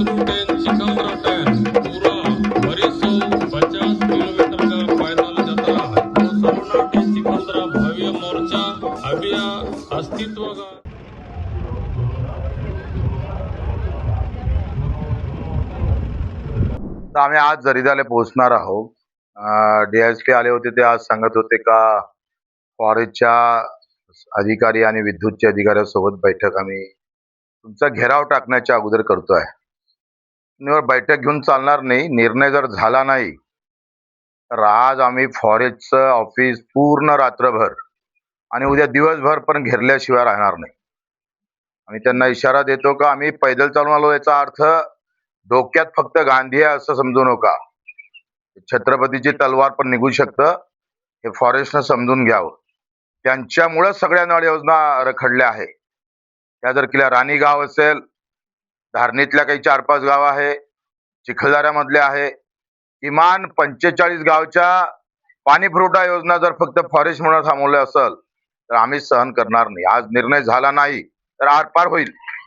Train Sikandra train पूरा हरिसो 50 kilometre का पैदल यात्रा मुसलनाटी सिकंदरा भव्य मोर्चा अभिया अस्तित्व का। तर आम्ही आज जरीदाला पोहोचणार आहोत. DSP आले होते, ते आज सांगत होते का फॉरेस्टच्या अधिकारी आणि विद्युतच्या अधिकाऱ्यांसोबत बैठक आम्ही तुमचा घेराव टाकण्याच्या अगोदर करतोय. बैठक घेऊन चालणार नाही. निर्णय जर झाला नाही तर आज आम्ही फॉरेस्टचं ऑफिस पूर्ण रात्रभर आणि उद्या दिवसभर पण घेरल्याशिवाय राहणार नाही. आम्ही त्यांना इशारा देतो का आम्ही पैदल चालून आलो, याचा अर्थ डोक्यात फक्त गांधी आहे असं समजू नका. छत्रपतीची तलवार पण निघू शकतं, हे फॉरेस्टनं समजून घ्यावं. त्यांच्यामुळे सगळ्या नळ योजना रखडल्या आहे. त्या जर केल्या, राणी गाव असेल, धारणीतल्या काही 4-5 गाव आहे, चिखलदऱ्यामधल्या आहे, किमान 45 गावच्या पाणी पुरवठा योजना जर फक्त फॉरेस्ट म्हणून थांबवल्या असेल तर आम्ही सहन करणार नाही. आज निर्णय झाला नाही तर आरपार होईल.